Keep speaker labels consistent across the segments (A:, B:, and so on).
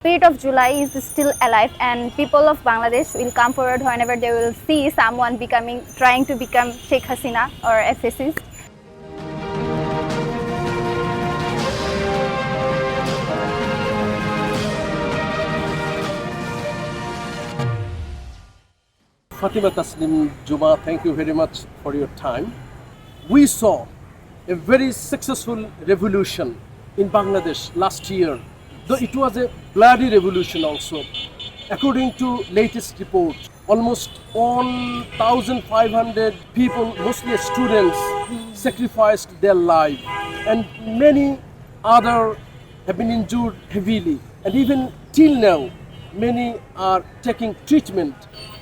A: Spirit of July is still alive, and people of Bangladesh will come forward whenever they will see someone trying to become Sheikh Hasina or a fascist.
B: Fatima Taslim Juma, thank you very much for your time. We saw a very successful revolution in Bangladesh last year, though it was a bloody revolution also. According to latest report, almost 1,500 people, mostly students, sacrificed their life, and many other have been injured heavily. And even till now, many are taking treatment,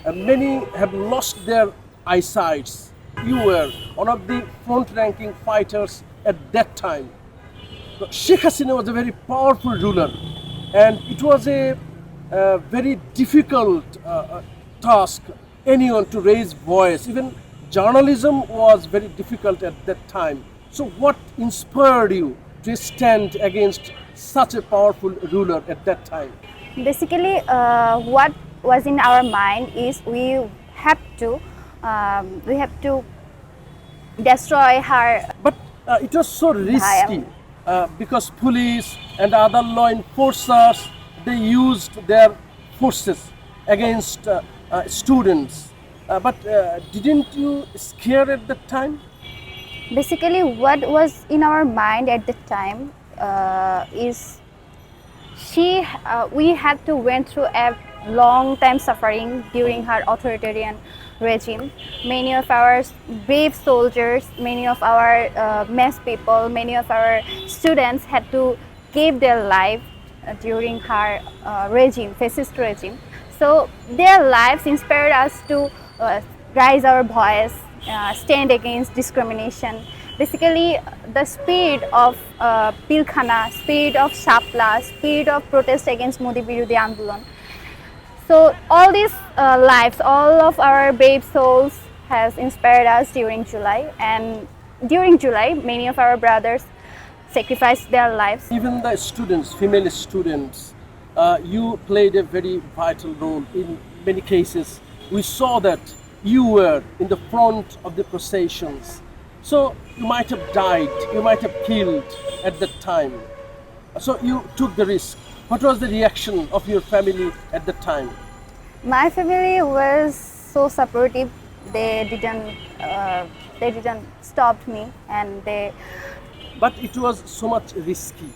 B: and many have lost their eyesights. You were one of the front-ranking fighters at that time. Sheikh Hasina was a very powerful ruler, and it was a very difficult task anyone to raise voice. Even journalism was very difficult at that time. So what inspired you to stand against such a powerful ruler at that time?
A: Basically, what was in our mind is we have to destroy her.
B: But it was so risky because police and other law enforcers, they used their forces against students. But didn't you scare at that time?
A: Basically, what was in our mind at the time is we had to went through a long time suffering during her authoritarian regime. Many of our brave soldiers, many of our mass people, many of our students had to give their life during her regime, fascist regime. So their lives inspired us to raise our voice, stand against discrimination. Basically, the spirit of Pilkhana, spirit of Shapla, spirit of protest against Modi Birudhi Andolan. So all these lives, all of our brave souls has inspired us during July, and during July, many of our brothers sacrificed their lives.
B: Even the students, female students, you played a very vital role in many cases. We saw that you were in the front of the processions. So you might have died, you might have killed at that time. So you took the risk. What was the reaction of your family at the time?
A: My family was so supportive. They didn't stop me, and they.
B: But it was so much risky.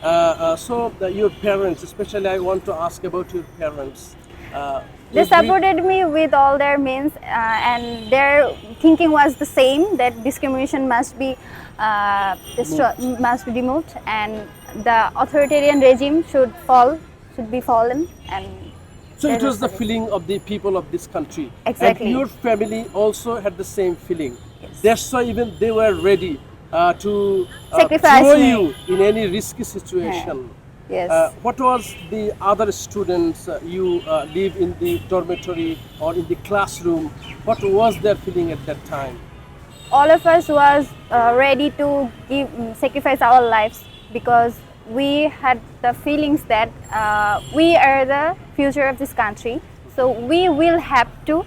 B: Your parents, especially, I want to ask about your parents.
A: They supported me with all their means, and their thinking was the same, that discrimination must be removed, and the authoritarian regime should be fallen. And
B: so it was the feeling of the people of this country.
A: Exactly.
B: And your family also had the same feeling.
A: Yes.
B: That's why even they were ready to
A: sacrifice
B: throw
A: me.
B: you in any risky situation.
A: Yes.
B: What was the other students you live in the dormitory or in the classroom? What was their feeling at that time?
A: All of us was ready to sacrifice our lives, because we had the feelings that we are the future of this country. So we will have to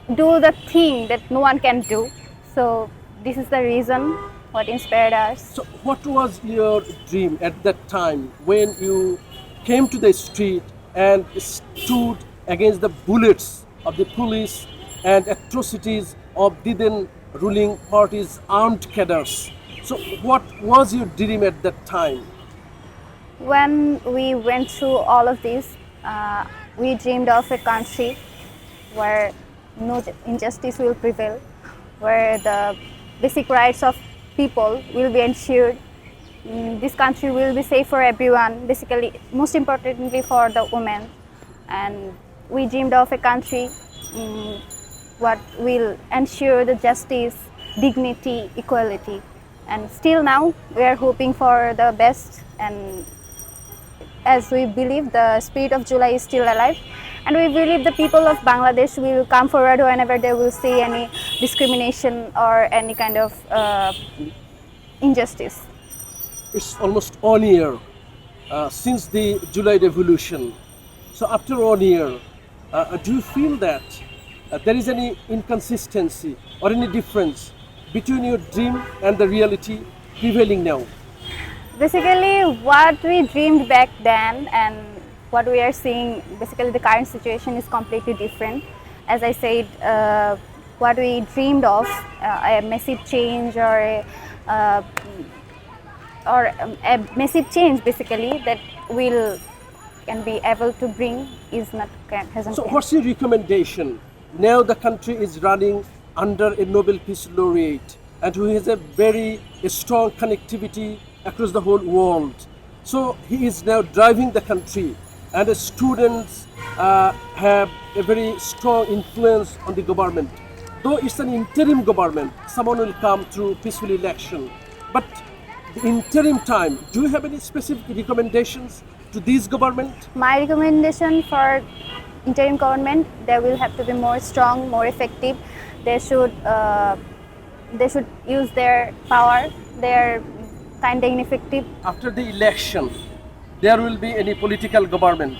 A: do the thing that no one can do. So this is the reason what inspired us.
B: So what was your dream at that time when you came to the street and stood against the bullets of the police and atrocities of the then ruling party's armed cadres? So what was your dream at that time?
A: When we went through all of this, we dreamed of a country where no injustice will prevail, where the basic rights of people will be ensured. This country will be safe for everyone, basically, most importantly for the women. And we dreamed of a country what will ensure the justice, dignity, equality. And still now we are hoping for the best, and as we believe the spirit of July is still alive, and we believe the people of Bangladesh will come forward whenever they will see any discrimination or any kind of injustice.
B: It's almost 1 year since the July revolution. So after 1 year, do you feel that there is any inconsistency or any difference between your dream and the reality prevailing now?
A: Basically, what we dreamed back then and what we are seeing, basically the current situation is completely different. As I said, what we dreamed of, a massive change uh, a massive change basically that will can be able to bring is not hasn't
B: So
A: came.
B: what's your recommendation? Now the country is running under a Nobel Peace Laureate and who has a very strong connectivity across the whole world. So he is now driving the country and the students have a very strong influence on the government. Though it's an interim government, someone will come through peaceful election. But the interim time, do you have any specific recommendations to this government?
A: My recommendation for interim government, they will have to be more strong, more effective. They should use their power, their kind and effective.
B: After the election, there will be any political government.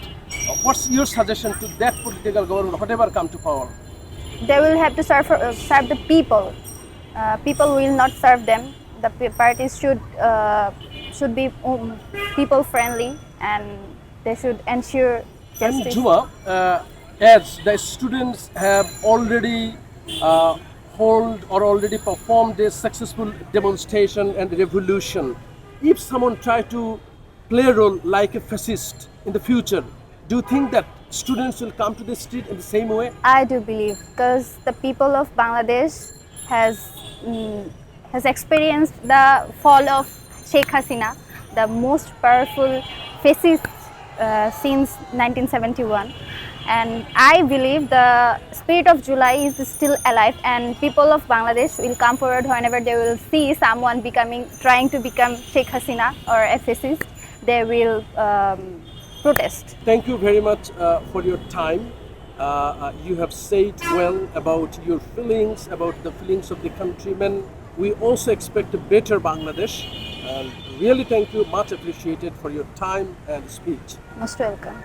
B: What's your suggestion to that political government, whatever come to power?
A: They will have to serve the people. People will not serve them. The parties should be people friendly, and they should ensure
B: And
A: justice.
B: Zuma, as the students have already hold or already performed a successful demonstration and revolution, if someone try to play a role like a fascist in the future, do you think that students will come to the street in the same way?
A: I do believe, because the people of Bangladesh has experienced the fall of Sheikh Hasina, the most powerful fascist since 1971. And I believe the spirit of July is still alive, and people of Bangladesh will come forward whenever they will see someone trying to become Sheikh Hasina or a fascist. They will protest.
B: Thank you very much for your time. You have said well about your feelings, about the feelings of the countrymen. We also expect a better Bangladesh. And really thank you, much appreciated for your time and speech.
A: Most welcome.